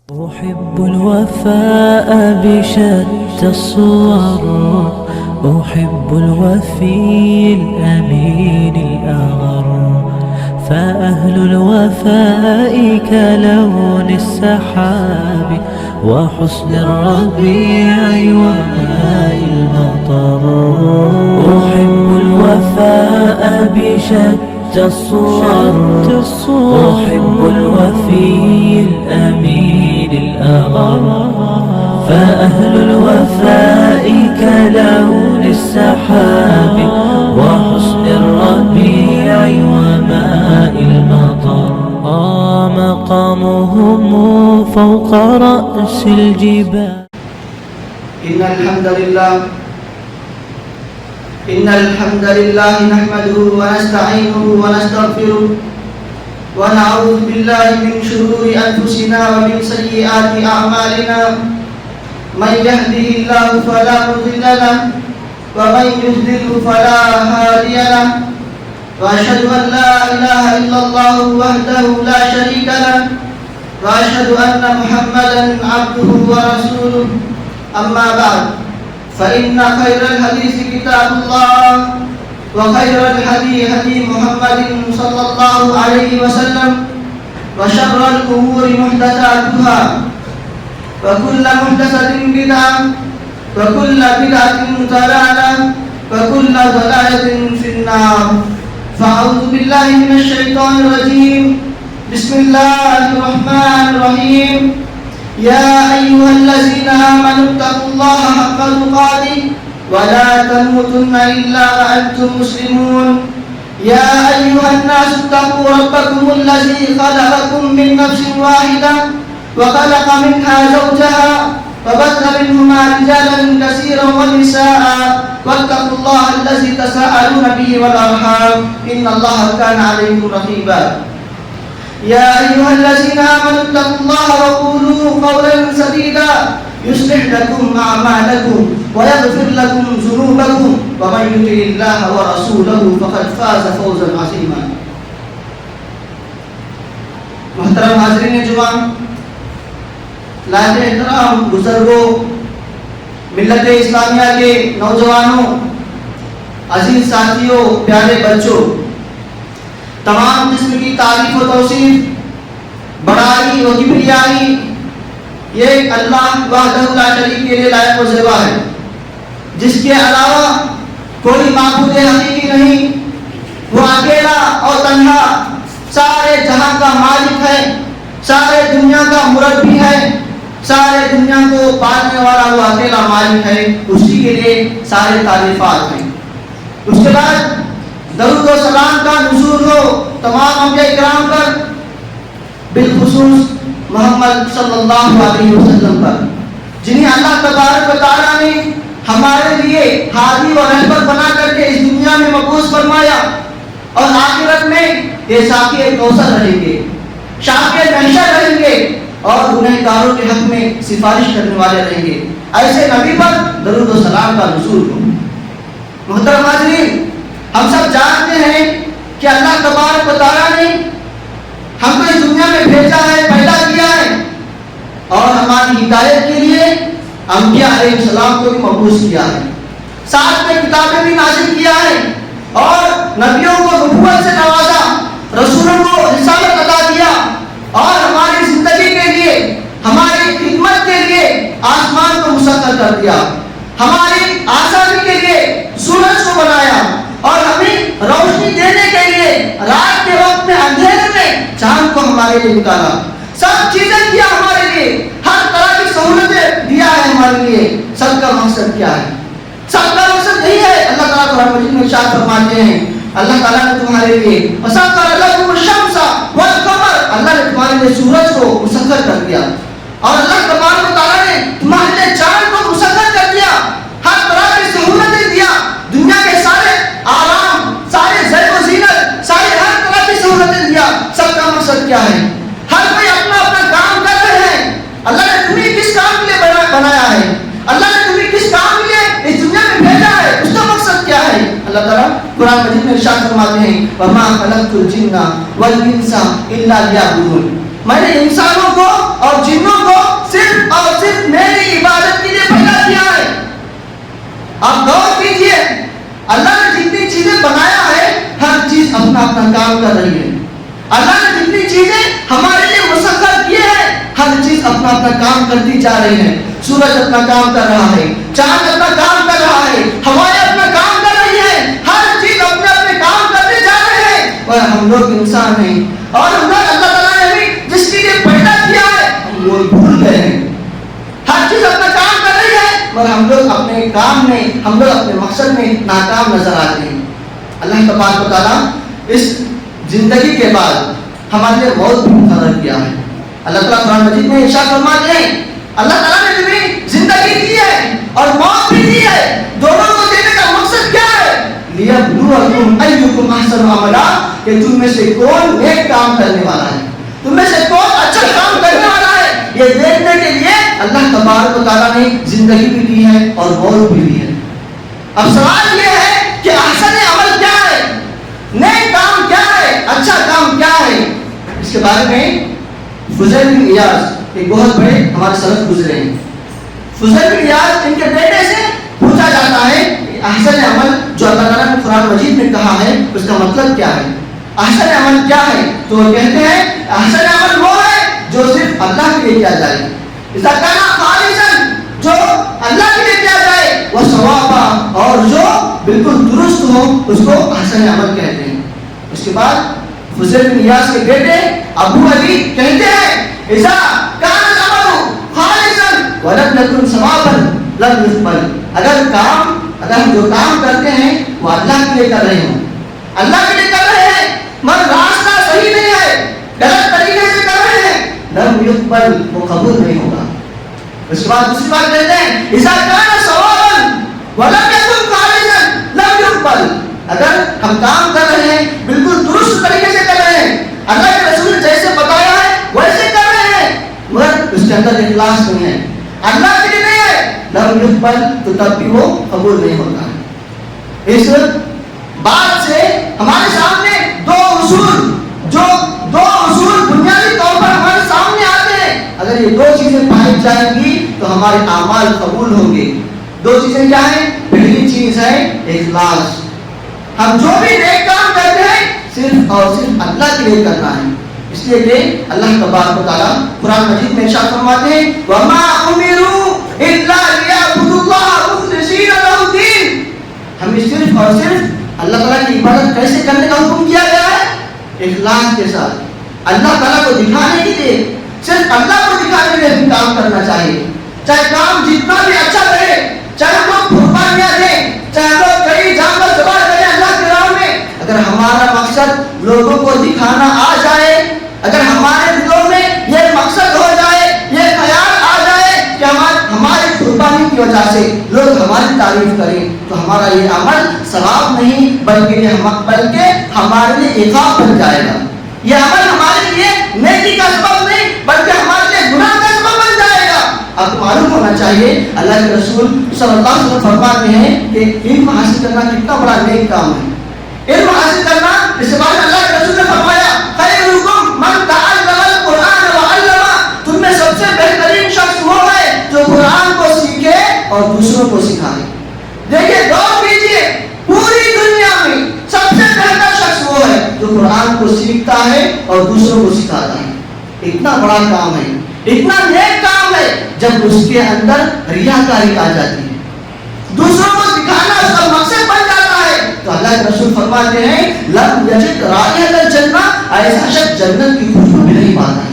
أحب الوفاء بشتى الصور، أحب الوفي الأمين الأغر، فأهل الوفاء كلون السحاب وحسن الربيع وماء المطر. أحب الوفاء بشتى الصور، أحب الوفي الأمين الأغر، فأهل الوفاء كلون السحاب وحسن الربيع وماء المطر. مقامهم فوق رأس الجبال. إن الحمد لله نحمده ونستعينه ونستغفره ونعوذ بالله من شرور أنفسنا ومن سيئات أعمالنا. من يهده الله فلا مضل له ومن يضلل فلا هادي له، وأشهد أن لا إله إلا الله وحده لا شريك له، وأشهد أن محمدا عبده ورسوله. أما بعد، فإن خير الحديث كتاب الله، وخير الهدي هدي محمد صلى الله عليه وسلم، وشر الأمور محدثاتها، وكل محدثة بدعة، وكل بدعة ضلالة، وكل ضلالة في النار. فأعوذ بالله من الشيطان الرجيم. بسم الله الرحمن الرحيم. يا أيها الذين آمنوا اتقوا الله حق تقاته ولا تموتن إلا وأنتم مسلمون. يا أيها الناس اتقوا ربكم الذي خلقكم من نفس واحدة وخلق منها زوجها وبث منهما رجالا كثيرا ونساء، واتقوا الله الذي تساءلون به والأرحام إن الله كان عليكم رقيبا. يا أيها الذين آمنوا اتقوا الله وقولوا قولا سديدا يصلح لكم أعمالكم ويغفر لكم ذنوبكم، ومن يطع الله ورسوله فقد فاز فوزا عظيما. محترم حاضرین جمعہ، لائق احترام بزرگوں، ملت اسلامیہ کے نوجوانوں، عزیز ساتھیوں، پیارے بچوں، تمام قسم کی تعریف و توصیف، بڑائی و کبریائی یہ ایک اللہ وحدہ لا شریک کے لیے لائق و زیبا ہے، جس کے علاوہ کوئی معبود حقیقی نہیں. وہ اکیلا اور تنہا سارے جہاں کا مالک ہے، سارے دنیا کا مربی ہے، سارے دنیا کو پالنے والا وہ اکیلا مالک ہے. اسی کے لیے سارے تعریفات ہیں. اس کے بعد درود و سلام کا نزول ہو تمام انبیاء کرام پر، بالخصوص محمد صلی اللہ علیہ وسلم پر، جنہیں اللہ تبارک و تعالیٰ نے ہمارے لیے ہادی و رہبر بنا کر کے اس دنیا میں مبعوث فرمایا، اور آخرت میں یہ ساقی کوثر رہیں گے، شافع محشر رہیں گے، اور گنہگاروں کے حق میں سفارش کرنے والے رہیں گے. ایسے نبی پر درود و سلام کا نزول ہو. محترم حاضرین، ہم سب جانتے ہیں کہ اللہ تبارک و تعالیٰ نے ہم کو اس دنیا میں بھیجا ہے، پیدا کیا ہے، اور ہماری ہدایت کے لیے انبیاء علیہ السلام کو بھی مبعوث کیا ہے. ساتھ میں کتابیں بھی نازل کیا ہے، اور نبیوں کو نبوت سے نوازا، رسولوں کو رسالت عطا کیا، اور ہماری زندگی کے لیے، ہماری خدمت کے لیے آسمان کو مسخر کر دیا، ہماری آسانی کے لیے سورج کو بنایا، اور ہمیں روشنی دینے کے لیے رات کے وقت میں اندھیرے میں چاند کو ہمارے لیے نکالا. سب چیزیں کیا ہمارے لیے، ہر طرح کی سہولتیں دیا ہے ہمارے لیے. سب کا مقصد کیا ہے؟ سب کا مقصد یہی ہے. اللہ تعالیٰ قرآن مجید میں ارشاد فرماتے ہیں، اللہ تعالیٰ نے تمہارے لیے وسخر لکم الشمس والقمر، اللہ نے تمہارے لیے سورج کو مسخر کر دیا، اور اللہ تبارک و تعالیٰ نے تمہارے لیے چاند کو مسخر کر دیا. ہر طرح کی سہولتیں دیا، دنیا کے سارے آرام، سارے زیب و زینت، سارے ہر طرح کی سہولتیں دیا. سب کا مقصد کیا ہے؟ ہر کوئی اپنا اپنا کام کر رہے ہیں. اللہ نے تمہیں کس کام کے لیے بنایا ہے؟ اللہ نے تمہیں کس کام کے لیے اس دنیا میں بھیجا ہے؟ اس کا مقصد کیا ہے؟ اللہ تعالیٰ قرآن مجید میں ارشاد فرماتے ہیں، وَمَا خَلَقْتُ الْجِنَّ وَالْإِنسَ إِلَّا لِيَعْبُدُونِ. میں نے انسانوں کو اور جنوں کو صرف اور صرف میری عبادت کے لیے پیدا کیا ہے. آپ غور کیجئے, اللہ نے جتنی چیزیں بنایا ہے ہر چیز اپنا اپنا کام کر رہی ہے. اللہ نے جتنی چیزیں ہمارے لیے مسخر کیے ہیں ہر چیز اپنا اپنا کام کرتی جا رہی ہے. سورج اپنا کام کر رہا ہے, چاند اپنا کام کر رہا ہے, ہوائیں اپنا کام کر رہی ہیں, ہر چیز اپنے اپنے کام کرتے جا رہے ہیں. اور ہم لوگ انسان ہیں اور ہم لوگ اللہ تعالیٰ نے بھی جس کے لیے پیدا کیا ہے ہم وہ بھول گئے ہیں. ہر چیز اپنا کام کر رہی ہے اور ہم لوگ اپنے کام میں, ہم لوگ اپنے مقصد میں ناکام نظر آتے ہیں. اللہ تبارک و تعالیٰ اس زندگی کے بعد ہمارے لیے موت بھی مقرر کیا ہے. اللہ تعالیٰ قرآن مجید میں ارشاد فرماتے ہیں اللہ تعالیٰ نے بھی زندگی دی ہے اور موت بھی دی ہے. دونوں کو دینے کا مقصد کیا ہے؟ لِيَبْلُوَكُمْ أَيُّكُمْ أَحْسَنُ عَمَلًا, کہ تم میں سے کون نیک کام کرنے والا ہے, تم میں سے کون اچھا کام کرنے والا ہے. یہ دیکھنے کے لیے اللہ تبارک و تعالیٰ نے زندگی بھی دی ہے اور موت بھی دی ہے. اب سوال یہ ہے کہ احسن عمل کیا ہے, نیک کام کیا ہے, اچھا کام کیا ہے. اس کے بارے میں فضیل بن ایاض ایک بہت بڑے ہمارے سلف گزرے ہیں. فضیل بن ایاض ان کے بیٹے سے پوچھا جاتا ہے احسن عمل جو اللہ تعالیٰ نے قرآن مجید میں کہا ہے اس کا مطلب کیا ہے, احسن عمل کیا ہے. تو وہ کہتے ہیں احسن عمل وہ ہے جو صرف اللہ کے لیے کیا جائے, اذا کان خالصا, جو اللہ کے لیے کیا جائے, وہ ثوابا, اور جو بالکل درست ہو اس کو احسن عمل کہتے ہیں. اس کے بعد فضیل بن ایاض کے بیٹے ابو علی کہتے ہیں اذا کان العمل خالصا ولم يكن ثوابا لم يقبل, اگر ہم جو کام کرتے ہیں وہ اللہ کے لیے کر رہے ہوں, اللہ کے لیے کر رہے ہیں مگر راستہ صحیح نہیں ہے, غلط طریقے سے کر رہے ہیں, لم يقبل, وہ قبول نہیں ہوگا. اس کے بعد دوسری بات کہتے ہیں اذا کان ثوابا ولم يكن خالصا لم يقبل, اگر ہم کام کر رہے ہیں بالکل درست طریقے سے کر رہے ہیں, اللہ کے رسول نے جیسے بتایا ہے ویسے کر رہے ہیں, مگر اس کے اندر اخلاص نہیں ہے, اللہ کے لیے نہیں ہے, لم يقبل, تو تب بھی وہ قبول نہیں ہوتا. اس بات سے ہمارے سامنے دو اصول بنیادی طور پر ہمارے سامنے آتے ہیں. اگر یہ دو چیزیں پائی جائیں گی تو ہمارے اعمال قبول ہوں گے. دو چیزیں کیا ہیں؟ پہلی چیز ہے اخلاص. ہم جو بھی نیک کام کرتے ہیں صرف اور صرف اللہ کے لیے کرنا ہے. اس لیے کہ اللہ تبارک و تعالیٰ قرآن مجید میں ارشاد فرماتے ہیں وَمَا أُمِرُوا إِلَّا لِيَعْبُدُوا اللَّهَ مُخْلِصِينَ لَهُ الدِّينَ, ہمیں صرف اور صرف اللہ تعالیٰ کی عبادت کیسے کرنے کا حکم کیا گیا ہے؟ اخلاص کے ساتھ, اللہ تعالیٰ کو دکھانے کے لیے, صرف اللہ کو دکھانے کے لیے بھی کام کرنا چاہیے. چاہے کام جتنا بھی اچھا کرے, چاہے لوگ قربانیاں دیں, چاہے لوگ کئی جانور ذبح کریں اللہ کے راہ میں, اگر ہمارا مقصد لوگوں کو دکھانا آ جائے, اگر ہمارے دلوں میں یہ مقصد ہو جائے, یہ خیال آ جائے کہ ہماری قربانی کی وجہ سے لوگ ہماری تعریف کریں, تو ہمارا یہ عمل ثواب نہیں بلکہ ہمارے لیے عقاب بن جائے گا. یہ عمل ہمارے لیے نیکی کا سبب نہیں بلکہ ہمارے لیے گناہ کا سبب بن جائے گا. آپ کو معلوم ہونا چاہیے اللہ کے رسول صلی اللہ علیہ وسلم فرماتے ہیں کہ علم حاصل کرنا کتنا بڑا نیک کام ہے. علم حاصل کرنا, اس کے بعد اللہ کے رسول نے فرمایا خیرکم من تعلم القرآن وعلمہ, تم میں سب سے بہترین شخص وہ ہے جو قرآن کو سیکھے اور دوسروں کو سکھائے. دیکھیے غور کیجیے, پوری دنیا میں سب سے بہتر شخص وہ ہے جو قرآن کو سیکھتا ہے اور دوسروں کو سکھاتا ہے. اتنا بڑا کام ہے, اتنا نیک کام ہے. جب اس کے اندر ریاکاری آ جاتی ہے, دوسروں کو دکھانا اس کا مقصد بن جاتا ہے, تو اللہ کے رسول فرماتے ہیں لم یجد رائحۃ الجنہ, ایسا شخص جنت کی خوشبو بھی نہیں پاتا ہے.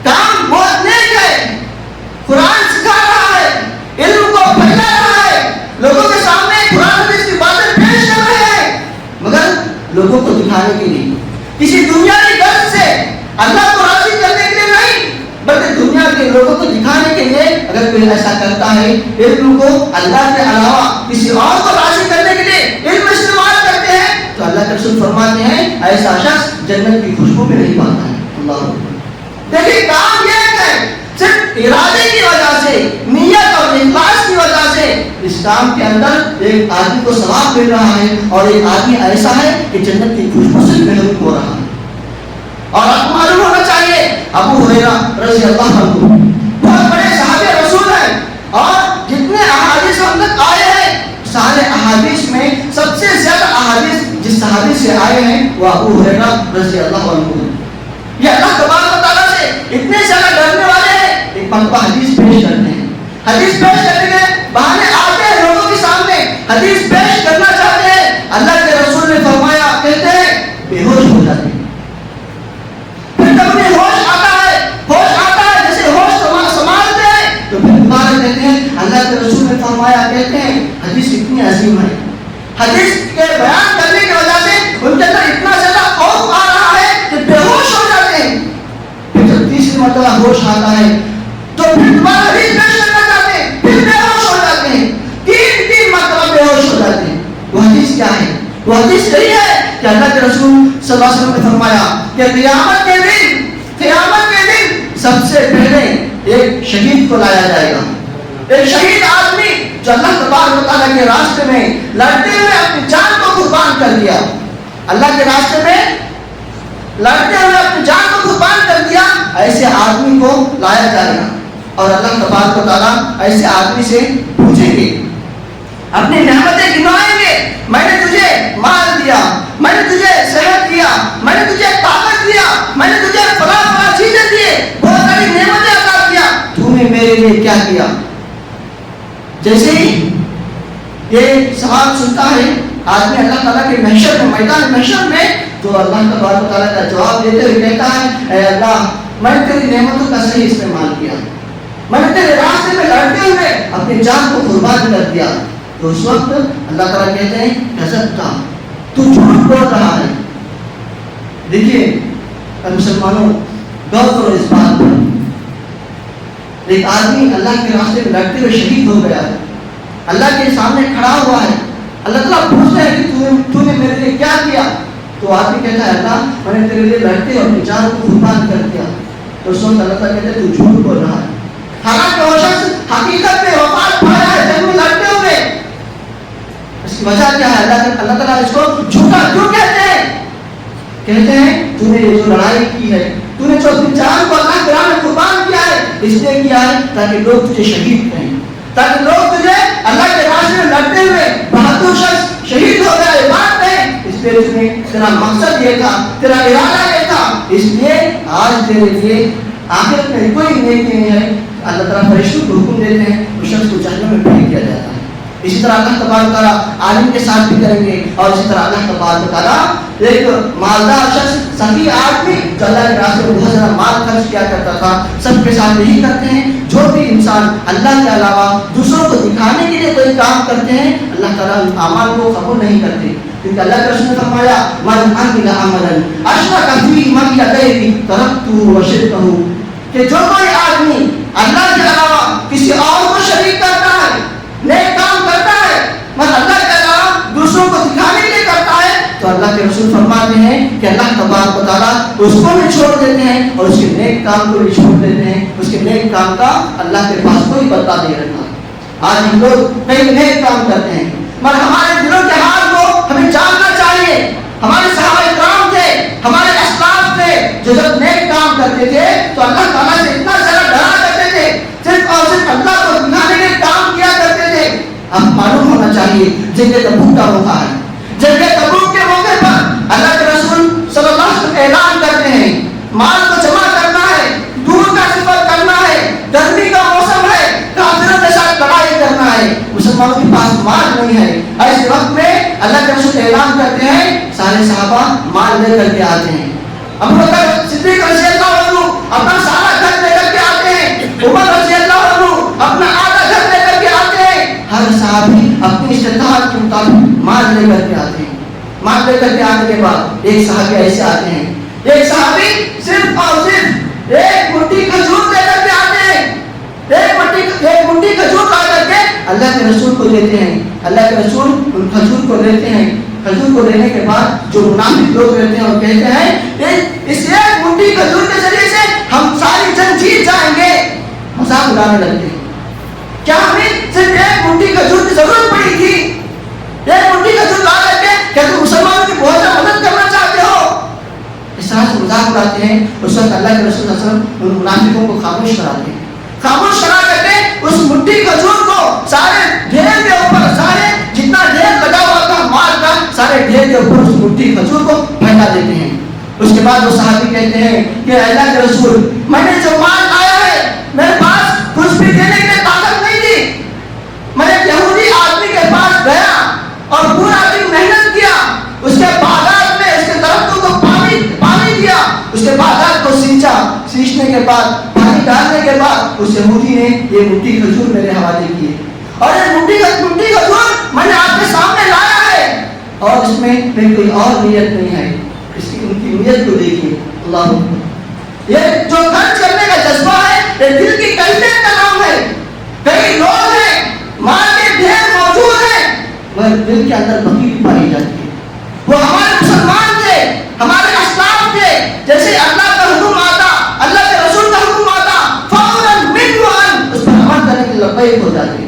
کام بہت نیک ہے, قرآن سکھا رہا ہے, علم کو پھیلا رہا ہے, لوگوں کے سامنے قرآن حدیث کی باتیں پیش کر رہے ہیں, مگر لوگوں کو دکھانے کے لیے, کسی دنیاوی غرض سے, اللہ کو راضی کرنے کے لیے نہیں بلکہ دنیا کے لوگوں کو دکھانے کے لیے. اگر کوئی ایسا کرتا ہے, علم کو اللہ کے علاوہ کسی اور کو راضی کرنے کے لیے علم استعمال کرتے ہیں, تو اللہ کے رسول فرماتے ہیں ایسا شخص جنت کی خوشبو میں نہیں پاتا ہے. اللہ دیکھیے کام یہ ہے, صرف ارادے کی وجہ سے, نیت اور اخلاص کی وجہ سے اس کام کے اندر ایک آدمی کو ثواب مل رہا ہے اور ایک آدمی ایسا ہے کہ جنت کی خوشبو سے محروم ہو رہا ہے. اور آپ ابو ہریرہ رضی اللہ عنہ بہت بڑے صحابی رسول ہیں، اور جتنے احادیث ہم تک آئے ہیں سارے احادیث میں سب سے زیادہ احادیث جس صحابی سے آئے ہیں وہ ابو ہریرہ رضی اللہ عنہ ہیں۔ یہ اللہ تبارک و تعالیٰ سے اتنے زیادہ ڈرنے والے ہیں، ایک مرتبہ حدیث پیش کرتے ہیں، حدیث پیش کرنے کے بہانے آتے ہیں لوگوں کے سامنے، حدیث پیش کرنا چاہتے ہیں، اللہ کے رسول نے فرمایا، کہتے ہیں بے ہوش ہو جاتے ہیں، پھر جب انہیں ہوش آتا ہے جیسے ہوش سنبھالتے ہیں تو پھر دوبارہ کہتے ہیں، اللہ کے رسول نے فرمایا، کہتے ہیں حدیث اتنی عظیم ہے، حدیث کے بیان کرنے کی وجہ سے ان کے اندر اتنا زیادہ خوف آ رہا ہے کہ بے ہوش ہو جاتے ہیں۔ پھر جب تیسری مرتبہ ہوش آتا ہے تو پھر دوبارہ حدیث پیش کرنا چاہتے ہیں، پھر بے ہوش ہو جاتے ہیں، تین مرتبہ بے ہوش ہو جاتے ہیں۔ وہ حدیث کیا ہے؟ وہ حدیث یہی ہے کہ اللہ کے رسول صلی اللہ علیہ وسلم نے فرمایا کہ قیامت کے دن سب سے پہلے ایک شہید کو لایا جائے گا، ایک شہید آدمی جو اللہ تبارک و تعالیٰ کے راستے میں لڑتے ہوئے اپنی جان کو قربان کر دیا، اللہ کے راستے میں لڑتے ہوئے اپنی جان کو قربان کر دیا، ایسے آدمی کو لایا جائے گا، اور اللہ تبارک و تعالیٰ ایسے آدمی سے پوچھیں گے، اپنی نعمتیں گنوائیں گے، میں نے تجھے مال دیا، میں نے تجھے صحت دیا، میں نے تجھے طاقت دیا، میں نے تجھے فلاں چیزیں دیے، بہت ساری نعمتیں عطا کیا، تو نے میرے لیے کیا کیا؟ جیسے ہی یہ سوال سنتا ہے آدمی اللہ تعالیٰ کے محشر میں، میدان محشر میں، تو اللہ تبارک و تعالیٰ کا جواب دیتے ہوئے کہتا ہے، اے اللہ میں نے تیری نعمتوں کا صحیح استعمال کیا، میں نے تیرے راستے میں لڑتے ہوئے اپنی جان کو قربان کر دیا۔ تو اس وقت اللہ تعالیٰ کہتے ہیں کذبتا، تو جھوٹ بول رہا ہے۔ دیکھیے مسلمانوں، غور کرو اس بات پر، ایک آدمی اللہ کے راستے میں لڑتے ہوئے شہید ہو گیا ہے، اللہ کے سامنے کھڑا ہوا ہے، اللہ تعالیٰ پوچھتا ہے کہ تو نے میرے لیے کیا کیا؟ تو آدمی کہتا ہے اللہ میں نے تیرے لیے لڑتے اور اپنی جان کو قربان کر دیا۔ تو اس وقت اللہ تعالیٰ کہتے ہیں تو جھوٹ بول رہا ہے، حالانکہ وہ شخص حقیقت میں وفات پایا ہے جنگ میں لڑتے ہوئے۔ اس کی وجہ کیا ہے؟ اللہ تعالیٰ اس کو جھوٹا کیوں کہتے ہیں؟ کہتے ہیں تو نے یہ جو لڑائی کی ہے، تو نے جو اپنی جان کو اللہ کے راہ میں قربان کیا ہے، اس لیے کیا ہے تاکہ لوگ تجھے شہید کہیں، تاکہ لوگ تجھے اللہ کے راستے میں لڑتے ہوئے بہادر شخص شہید ہو گیا ہے بات نہیں، اس لیے تم نے تیرا مقصد یہ تھا، تیرا ارادہ یہ تھا، اس لیے آج تیرے لیے آخرت میں کوئی نیکی نہیں ہے، اللہ تعالیٰ فرشتوں کو حکم دیتے ہیں اس شخص کو جہنم میں پھینک دیا جاتا ہے۔ اسی طرح اللہ تبارک و تعالیٰ عالم کے ساتھ بھی کریں گے، اور اسی طرح اللہ تبارک و تعالیٰ ایک مالدار شخص سخی آدمی جو اللہ کے راستے میں بہت زیادہ مال خرچ کیا کرتا تھا، سب کے ساتھ یہی کرتے ہیں۔ جو بھی انسان اللہ کے علاوہ دوسروں کو دکھانے کے لیے کوئی کام کرتے ہیں اللہ تعالیٰ ان اعمال کو قبول نہیں کرتے، کیونکہ اللہ کے رسول نے فرمایا من عمل عملا اشرک فیہ معی غیری ترکتہ وشرکہ، کہ جو کوئی آدمی اللہ کے علاوہ کسی اور کو شریک کرتا ہے، نیک کام کرتا ہے مگر اللہ کے علاوہ دوسروں کو دکھانے کے لیے کرتا ہے، تو اللہ کے رسول فرماتے ہیں کہ اللہ تبارک و تعالیٰ اس کو بھی چھوڑ دیتے ہیں اور اس کے نیک کام کو بھی چھوڑ دیتے ہیں، اس کے نیک کام کا اللہ کے پاس کوئی بدلہ نہیں رہتا۔ آج ہم لوگ کئی نیک کام کرتے ہیں مگر ہمارے دلوں کے حال کو ہمیں جاننا چاہیے۔ ہمارے صحابہ کرام تھے، ہمارے اسلاف تھے، جو جب نیک کام کرتے تھے تو اللہ تعالیٰ سے اتنا زیادہ ڈرا کرتے تھے، صرف اور صرف اللہ کو دکھانے کے کام کیا کرتے تھے۔ اب معلوم ہونا چاہیے جنگ تبوک کا موقع ہے، جنگ تبوک کے موقع پر اللہ کے رسول صلی اللہ علیہ وسلم اعلان کرتے ہیں مال کو جمع کرنا ہے، دور کا سفر کرنا ہے، گرمی کا موسم ہے، کافروں کے ساتھ لڑائی کرنا ہے، مسلمانوں کے پاس مال نہیں ہے۔ ایسے وقت میں اللہ کے رسول اعلان کرتے ہیں، سارے صحابہ مال لے کر کے آتے ہیں، ابو بکر صدیق رضی اللہ عنہ اپنا سارا گھر لے کر کے آتے ہیں، عمر رضی اللہ عنہ اپنا آدھا گھر لے کر کے آتے ہیں، ہر صحابی اپنی استطاعت کے مطابق مال لے کر کے آتے ہیں۔ مال لے کر کے آنے کے بعد ایک صحابی ایسے آتے ہیں، ایک صحابی صرف اور صرف ایک مٹھی کھجور لے کر کے آتے ہیں، ایک مٹھی کھجور لا کر کے اللہ کے رسول کو دیتے ہیں۔ اللہ کے رسول ان کھجور کو لیتے ہیں، کھجور کو لینے کے بعد جو منافق لوگ رہتے ہیں وہ کہتے ہیں اس ایک مٹھی کھجور کے ذریعے سے ہم ساری جنگ جیت جائیں گے، مذاق اڑانے لگتے ہیں۔ کیا ہمیں صرف ایک مٹھی کھجور کی ضرورت پڑی تھی؟ ایک مٹھی کھجور لا کر کے کیا تم مسلمانوں کی بہت زیادہ مدد کرنا چاہتے ہو؟ اس طرح سے مذاق اڑاتے ہیں، اس وقت اللہ کے رسول صلی اللہ علیہ وسلم ان منافقوں کو خاموش کراتے ہیں. خاموش کرا کرتے اس مٹھی کھجور کو سارے ڈھیر کے اوپر، سارے جتنا ڈھیر لگا ہوا تھا مال کا، سارے ڈھیر کے اوپر اس مٹھی کھجور کو پھیلا دیتے ہیں. اس کے بعد وہ صحابی کہتے ہیں کہ اللہ کے رسول، میں نے جو مال آیا ہے میرے پاس کچھ بھی دینے کے لیے طاقت نہیں تھی. میں ایک یہودی آدمی کے پاس گیا اور پورا دن محنت کیا، اس کے باغات میں اس کے درختوں کو پانی دیا، اس کے باغات کو سینچا، سینچنے کے بعد پانی ڈالنے کے بعد اس یہودی نے یہ مٹھی کھجور میرے حوالے کیے، اور یہ مٹھی کھجور میں نے آپ کے سامنے لایا ہے، اور اس میں میری کوئی اور نیت نہیں ہے. اس کی ان کی نیت کو دیکھیے. اللہ اکبر. یہ جو خرچ کرنے کا جذبہ ہے یہ دل کی کیفیت کا نام ہے. کئی لوگ ہیں مال کے ڈھیر موجود ہیں مگر دل کے اندر بخیلی پائی جاتی ہے. وہ ہمارے مسلمان تھے، ہمارے اسلاف تھے، جیسے اللہ کا حکم آتا، اللہ کے رسول کا حکم آتا، فوراً منوان اس پر عمل کرنے کے لبیک ہو جاتے،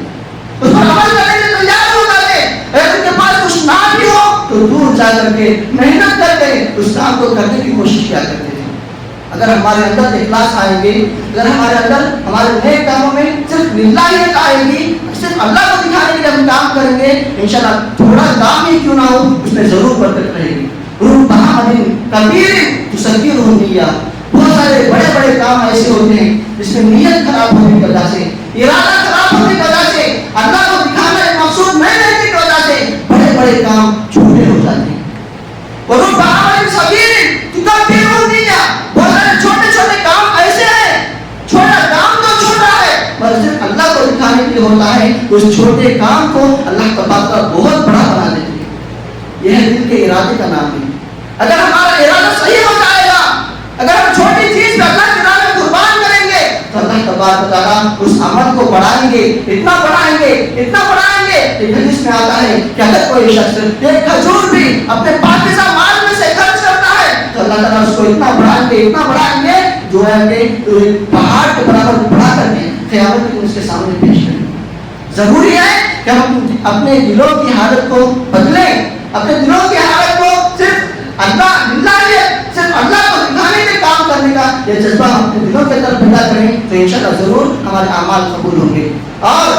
اس پر عمل کرنے کے تیار ہو جاتے. اگر ان کے پاس کچھ نہ بھی ہو تو دور جا کر کے محنت کر کے اس کام کو کرنے کی کوشش کیا کرتے تھے. اگر ہمارے اندر اخلاص آئیں گے، اگر ہمارے اندر ہمارے نیک کاموں میں صرف للہیت آئے گی، صرف اللہ کو دکھانے کے لیے ہم کام کریں گے، انشاءاللہ تھوڑا کام ہی کیوں نہ ہو اس میں ضرور برکت رہے گی. کبیر تسکیر النیہ. بہت سارے بڑے بڑے کام ایسے ہوتے ہیں جس میں نیت خراب ہونے کی وجہ سے، ارادہ خراب ہونے کی وجہ سے، اللہ کو دکھانا ایک مقصود نہیں رہنے کی وجہ سے بڑے بڑے کام چھوٹے ہو جاتے ہیں. اور وہ بڑا صغیر تکبیر النیہ. بہت سارے چھوٹے چھوٹے کام ایسے ہیں، چھوٹا کام تو چھوٹا ہے مگر صرف اللہ کو دکھانے کے لیے ہوتا ہے، اس چھوٹے کام کو اللہ تبارک و بہت بڑا بنا دیتے ہیں. یہ ہے دل کے ارادے کا نام ہے. اگر ہمارا ارادہ صحیح ہو جائے گا، اگر ہم چھوٹی چیز پہ اللہ کے نام میں قربان کریں گے تو اللہ تبارک و تعالیٰ اس عمل کو بڑھائیں گے، اتنا بڑھائیں گے، اتنا بڑھائیں گے. ایک حدیث میں آتا ہے کہ اگر کوئی شخص ایک کھجور بھی اپنے پاکیزہ مال میں سے خرچ کرتا ہے تو اللہ تعالیٰ اس کو اتنا بڑھائیں گے، اتنا بڑھائیں گے جو ہے کہ پہاڑ کے برابر بڑھا کر کے قیامت کے دن اس کے سامنے پیش کریں. ضروری ہے کہ ہم اپنے دلوں کی حالت کو بدلیں، اپنے دلوں کی حالت کو صرف صرف اللہ کو دکھانے کے کام کرنے کا یہ جذبہ ہم اپنے دلوں کے اندر پیدا کریں تو انشاءاللہ ضرور ہمارے اعمال قبول ہوں گے. اور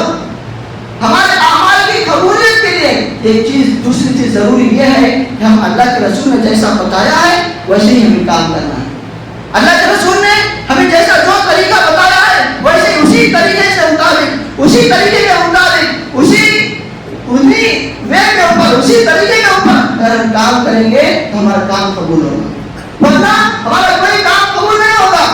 ہمارے اعمال کی قبولیت کے لیے ایک چیز، دوسری چیز ضروری یہ ہے کہ ہم اللہ کے رسول نے جیسا بتایا ہے ویسے ہی ہمیں کام کرنا ہے. اللہ کے رسول نے ہمیں جیسا جو طریقہ بتایا ہے ویسے اسی طریقے سے مطابق، اسی طریقے کے مطابق، انہیں وے کے اوپر، اسی طریقے کے اوپر اگر ہم کام کریں گے تو ہمارا کام قبول ہوگا، ورنہ ہمارا کوئی کام قبول نہیں ہوگا.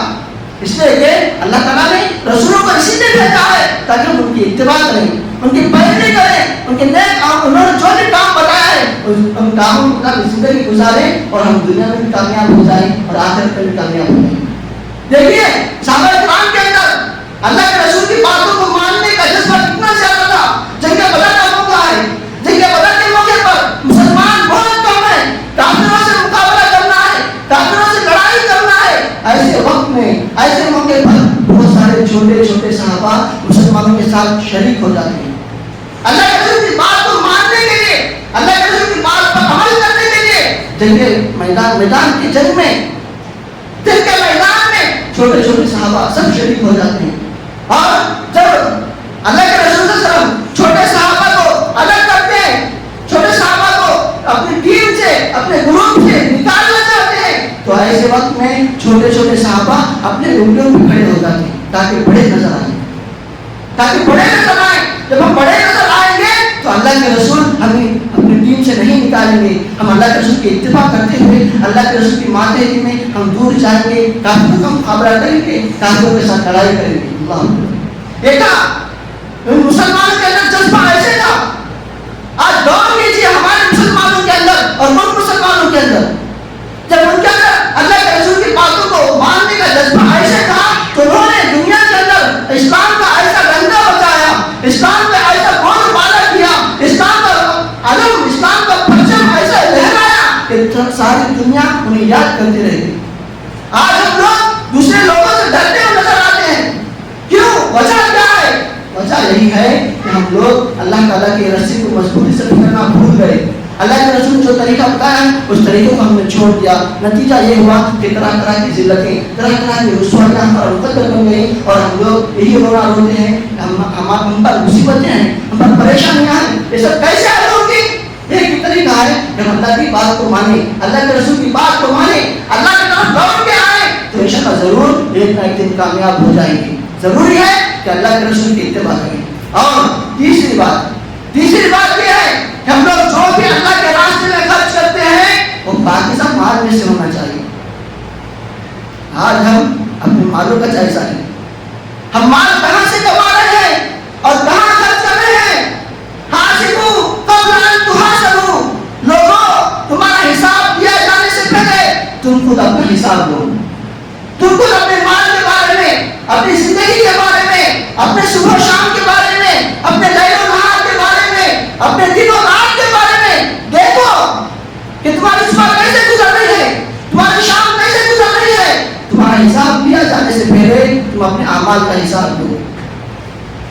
اس لیے کہ اللہ تعالیٰ نے رسولوں کو اسی لیے بھیجا ہے تاکہ ہم ان کی اتباع کریں، ان کی پیروی کریں، ان کے نیک کام، انہوں نے جو بھی کام بتایا ہے ان کاموں کے مطابق زندگی گزاریں اور ہم دنیا میں بھی کامیاب ہو جائیں اور آخرت میں بھی کامیاب ہو جائیں. دیکھیے صحابہ کرام کے اندر اللہ کے رسول کی باتوں کو ماننے کا جذبہ کتنا زیادہ تھا. جنگ بدر کا موقع ہے، جنگ بدر کے موقع پر مسلمان بہت کم ہیں، کافروں سے مقابلہ کرنا ہے، کافروں سے لڑائی کرنا ہے. ایسے وقت میں، ایسے موقع پر بہت سارے چھوٹے چھوٹے صحابہ مسلمانوں کے ساتھ شریک ہو جاتے ہیں. اللہ کے رسول کی بات کو ماننے کے لیے، اللہ کے رسول کی بات پر عمل کرنے کے لیے جنگ میدان کی جنگ میں، دل کے میدان میں چھوٹے چھوٹے صحابہ سب شریک ہو جاتے ہیں. اور جب اللہ کے رسول صلی اللہ علیہ وسلم چھوٹے صحابہ کو الگ کرتے ہیں، چھوٹے صحابہ کو اپنی ٹیم سے، اپنے گروپ سے نکالنا چاہتے ہیں تو ایسے وقت میں چھوٹے چھوٹے صحابہ اپنے انگلیوں پہ کھڑے ہو جاتے ہیں تاکہ بڑے نظر آئیں، تاکہ بڑے نظر آئیں. جب ہم بڑے نظر آئیں گے تو اللہ کے رسول ہمیں اپنی ٹیم سے نہیں نکالیں گے. ہم اللہ کے رسول کی اتباع کرتے ہوئے اللہ کے رسول کی ماتحتی میں ہم دور جائیں گے، کافروں کا مقابلہ کریں گے، کافروں کے ساتھ لڑائی کریں گے. اللہ دیکھا مسلمانوں کے اندر جذبہ ایسے تھا. آج غور کیجیے ہمارے مسلمانوں کے اندر اور ان مسلمانوں کے اندر، جب ان کے اندر اللہ کے رسول کی باتوں کو ماننے کا جذبہ ایسے تھا تو انہوں نے دنیا کے اندر اسلام کا ایسا ڈنڈا بچایا، اسلام کا ایسا بول بالا کیا، اسلام کا علم، اسلام کا پرچم ایسا لہرایا کہ ساری دنیا انہیں یاد کرتی رہے گی. آج ہم لوگ دوسرے لوگوں سے ڈرتے ہوئے نظر آتے ہیں. کیوں؟ وجہ کیا ہے؟ وجہ یہی ہے کہ ہم لوگ اللہ تعالیٰ کی رسی کو مضبوطی سے پکڑنا بھول گئے. اللہ کے رسول جو طریقہ بتایا اس طریقے کو ہم نے چھوڑ دیا. نتیجہ یہ ہوا کہ طرح طرح کی ذلتیں, طرح طرح کی رسوائیاں ہمارا مقدر بن گئی, اور ہم لوگ یہی رونا روتے ہیں ہم پر مصیبتیں ہیں, ہم پر پریشانیاں ہیں. یہ سب کیسے حل ہوگی؟ ایک طریقہ ہے کہ ہم اللہ کی بات کو مانیں, اللہ کے رسول کی بات کو مانیں, اللہ کی طرف لوٹ کے آئیں, تو انشاءاللہ ضرور ایک نہ ایک دن کامیاب ہو جائیں گے. ضروری ہے کہ اللہ کے رسول کی اتباع کریں. اور تیسری بات یہ ہے کہ ہم لوگ جو بھی اللہ کے راستے میں خرچ کرتے ہیں وہ پاکیزہ مال میں سے ہونا چاہیے. آج ہم اپنے مالوں کا جائزہ لیں. ہم مال کہاں سے کما رہے ہیں اور کہاں خرچ کر رہے ہیں؟ حاسبوا قبل ان تحاسبوا. لوگوں, تمہارا حساب دیا جانے سے پہلے تم خود اپنا حساب لو. تم خود اپنے مال کے بارے میں, اپنی زندگی کے بارے میں, اپنے صبح و شام کے بارے میں, اپنے لیل و نہار کے بارے میں, اپنے دن و رات کے بارے میں دیکھو کہ تمہاری صبح کیسے گزر رہی ہے, تمہاری شام کیسے گزر رہی ہے. تمہارا حساب دیا جانے سے پہلے تم اپنے اعمال کا حساب دو,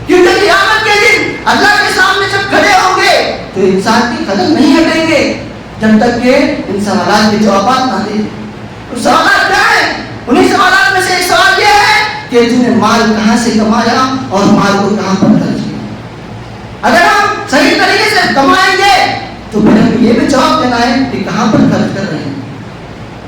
کیونکہ قیامت کے دن اللہ کے سامنے جب کھڑے ہوں گے تو انسان کی قدم نہیں ہٹیں گے جب تک کہ ان سوالات کے جوابات نہ دیں. سوالات کیا ہیں؟ انہیں سوالات میں سے ایک سوال یہ ہے کہ تم نے مال کہاں سے کمایا اور مال کو کہاں پر خرچ کیا. اگر ہم صحیح طریقے سے کمائیں گے تو پھر ہمیں یہ بھی جواب دینا ہے کہ کہاں پر خرچ کر رہے ہیں.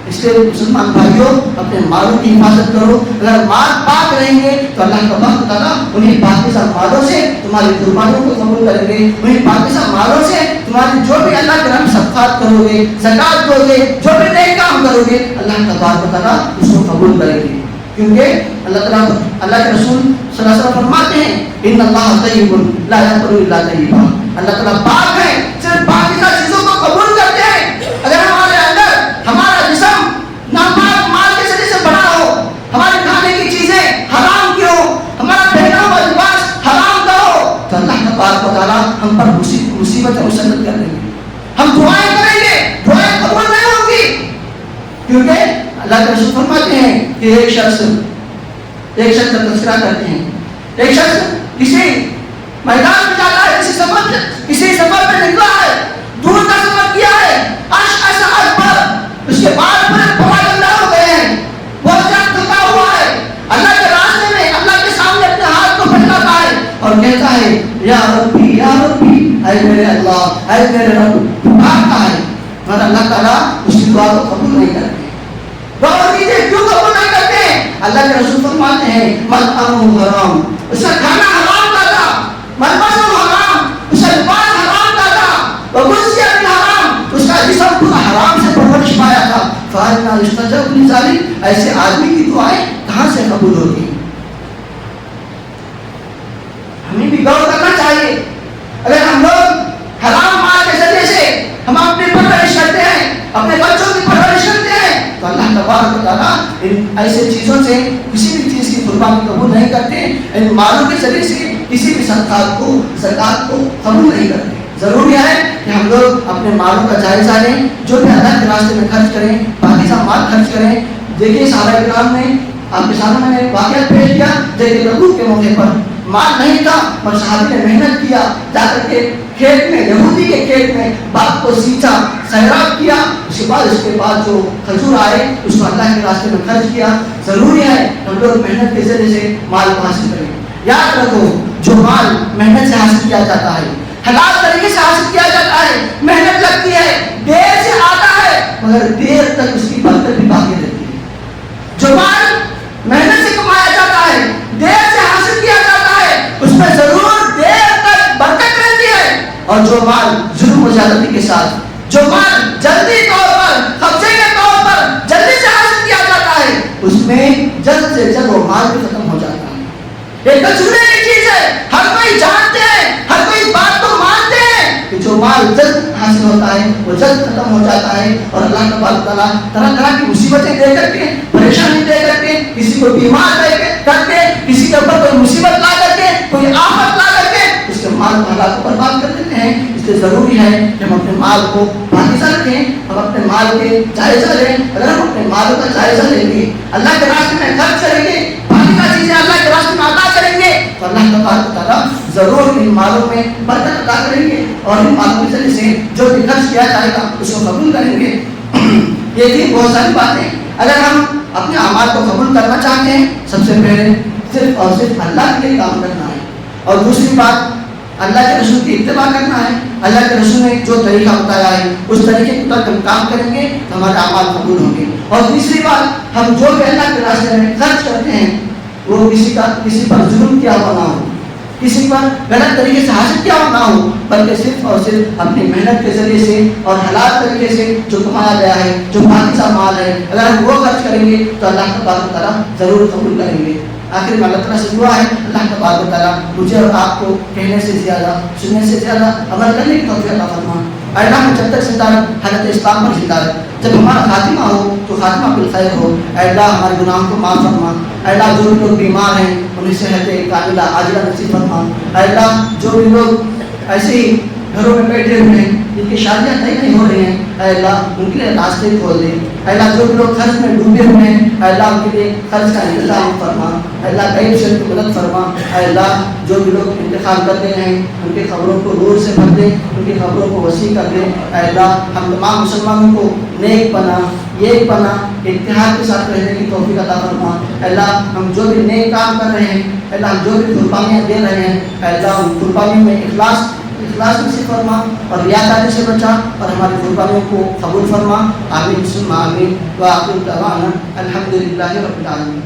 اس لیے مسلمان بھائیوں, اپنے مالوں کی حفاظت کرو. اگر مال پاک رہیں گے تو اللہ تبارک و تعالیٰ انہیں پاکیزہ مالوں سے تمہاری قربانیوں کو قبول کریں گے. انہیں پاکیزہ مالوں سے تمہاری جو بھی اللہ کے نام صدقات کرو گے, زکات دو گے, جو بھی نیک کام کرو گے, اللہ تبارک و تعالیٰ اس کو قبول کریں گے. کیونکہ اللہ کے رسول صلی اللہ علیہ وسلم فرماتے ہیں ان اللہ طیب لا یقبل الا طیبا. اللہ تعالیٰ پاک ہے, صرف پاکیزہ چیزوں کو قبول کرتے ہیں. اگر ہمارے اندر ہمارا جسم ناپاک مال کے ذریعے سے بڑا ہو, ہمارے کھانے کی چیزیں حرام کی ہو, ہمارا پہنا ہوا لباس حرام کا ہو, تو اللہ تبارک و تعالیٰ ہم پر مصیبتیں مسلط کر دیں گے. ہم دعائیں کریں گے, دعائیں قبول نہیں ہوں گی. کیونکہ اللہ کے رسول فرماتے ہیں کہ ایک شخص کا تذکرہ کرتے ہیں. ایک شخص کسی میدان میں جاتا ہے, کسی سفر پہ نکلا ہے, دور کا سفر کیا ہے, اشعث اکبر, اس کے بعد پورے پراگندہ ہو گئے ہیں, بہت زیادہ تھکا ہوا ہے, اللہ کے راستے میں اللہ کے سامنے اپنے ہاتھ کو پھیلاتا ہے اور کہتا ہے یا ربی یا ربی, اے میرے اللہ, اے میرے رب. پکارتا ہے مگر اللہ تعالیٰ اس کی دعا کو قبول نہیں کرتے. غور کیجیے کیوں قبول نہیں کرتے؟ اللہ کے رسول فرماتے ہیں مطعمہ حرام, اس کا کھانا حرام کا تھا, ملبسہ حرام, اس کا لباس حرام کا تھا, وغذی بالحرام, اس کا جسم پورا حرام سے پرورش پایا تھا. فأنیٰ یستجاب لذلک, ایسے آدمی کی دعائیں کہاں سے قبول ہوتی ہیں؟ ہمیں بھی غور کرنا چاہیے. اگر ہم لوگ حرام مال کے ذریعے سے ہم اپنی پرورش کرتے ہیں, اپنے بچوں کی پرورش کرتے ہیں, تو اللہ تبارک و تعالیٰ ان ایسے چیزوں سے کسی بھی چیز کی قربانی قبول نہیں کرتے. ان مالوں کے ذریعے سے کسی بھی صدقات کو, زکات کو قبول نہیں کرتے. ضروری ہے کہ ہم لوگ اپنے مالوں کا جائزہ لیں, جو بھی اللہ کے راستے میں خرچ کریں, پاکیزہ مال خرچ کریں. دیکھیے صحابہ کرام نے, آپ کے سامنے میں نے واقعہ پیش کیا, جیسے تبوک کے موقع پر مال نہیں تھا اور صحابی نے محنت کیا, جا کر کے کھیت میں, یہودی کے کھیت میں باغ کو سینچا, سیراب کیا, اس کے بعد جو کھجور آئے اس کو اللہ کے راستے میں خرچ کیا. ضروری ہے ہم لوگ محنت کے ذریعے سے مال کو حاصل کریں. یاد رکھو, جو مال محنت سے حاصل کیا جاتا ہے, حلال طریقے سے حاصل کیا جاتا ہے, محنت لگتی ہے, دیر سے آتا ہے, مگر دیر تک اس کی برکت بھی باقی رہتی ہے. جو مال محنت سے کمایا جاتا ہے, دیر سے حاصل کیا جاتا ہے, اس میں ضرور دیر تک برکت رہتی ہے. اور جو مال ظلم و زیادتی کے ساتھ, جو مال جلدی طور پر, قبضے کے طور پر جلدی سے حاصل کیا جاتا ہے, اس میں جلد سے جلد وہ مال بھی ختم ہو جاتا ہے. یہ تجربے کی چیز ہے, ہر کوئی جانتے ہیں, ہر کوئی اس بات کو مانتے ہیں کہ جو مال جلد حاصل ہوتا ہے وہ جلد ختم ہو جاتا ہے. اور اللہ تبارک و تعالیٰ طرح طرح کی مصیبتیں دے کر کے, پریشانی دے کر کے, کسی کو بیمار کر کے, کسی کے اوپر کوئی مصیبت لا کر کے, کوئی آفت لا کر کے اس کے مال کو اللہ کو برباد کر دیتے ہیں. اس لیے ضروری ہے کہ ہم اپنے مال کو پاکیزہ رکھیں, ہم اپنے مال کے جائزہ لیں. اگر ہم اپنے مالوں کا جائزہ لیں گے, اللہ کے راستے میں خرچ کریں گے, پاکیزہ چیزیں اللہ کے راستے میں عطا کریں گے, تو اللہ تبارک و تعالیٰ ضرور ان مالوں میں برکت عطا کریں گے اور ان مالوں کے ذریعے سے جو بھی خرچ کیا جائے گا اس کو قبول کریں گے. یہ تھی بہت ساری باتیں. اگر ہم اپنے اعمال کو قبول کرنا چاہتے ہیں سب سے پہلے صرف اور صرف اللہ کے لیے کام کرنا ہے. اور دوسری بات اللہ کے رسول کی اتباع کرنا ہے. اللہ کے رسول نے جو طریقہ بتایا ہے اس طریقے کے اوپر ہم کام کریں گے تو ہمارے اعمال قبول ہوں گے. اور تیسری بات ہم جو بھی اللہ کے راستے میں خرچ کرتے ہیں وہ کسی پر ظلم کیا ہوا نہ ہو, کسی پر غلط طریقے سے حاصل کیا ہوا نہ ہو, بلکہ صرف اور صرف اپنی محنت کے ذریعے سے اور حلال طریقے سے جو کمایا گیا ہے, جو پاکیزہ مال ہے, اگر ہم وہ خرچ کریں گے تو اللہ تبارک و تعالیٰ ضرور قبول کریں گے. آخر میں اللہ تعالیٰ سے دعا ہے اللہ تبارک و تعالیٰ مجھے اور آپ کو کہنے سے زیادہ سننے سے زیادہ عمل کرنے کی توفیق عطا فرما. اے اللہ ہم جب تک زندہ حالت اسلام پر زندہ ہے, جب ہمارا خاتمہ ہو تو خاتمہ بالخیر ہو. اے اللہ ہمارے گناہوں کو معاف فرما. اے اللہ جو بھی لوگ بیمار ہیں انہیں صحت کاملہ عاجلہ نصیب فرما. اے اللہ جو بھی لوگ ایسے ہی گھروں میں بیٹھے ہوئے ہیں جن کی شادیاں طے نہیں ہو رہی ہیں اے اللہ ان کے لیے راستے کھول دے. اے اللہ جو بھی لوگ قرض میں ڈوبے ہوئے ہیں اے اللہ ان کے لیے قرض کا انتظام فرما. اے اللہ غیب سے ان کی مدد فرما. اے اللہ جو بھی لوگ انتقال کر رہے ہیں ان کی خبروں کو نور سے بھر دے, ان کی خبروں کو وسیع کر دے. اے اللہ ہم تمام مسلمانوں کو نیک بنا, ایک بنا, اتحاد کے ساتھ رہنے کی توفیق عطا فرما. اے اللہ ہم جو بھی نیک کام کر رہے ہیں اے اللہ ہم جو بھی قربانیاں دے رہے ہیں اے اللہ ان قربانیوں میں اخلاص نصیب فرما اور ریاکاری سے بچا اور ہماری قربانیوں کو قبول فرما. آمین ثم آمین. وآخر دعوانا الحمد للہ رب العالمین.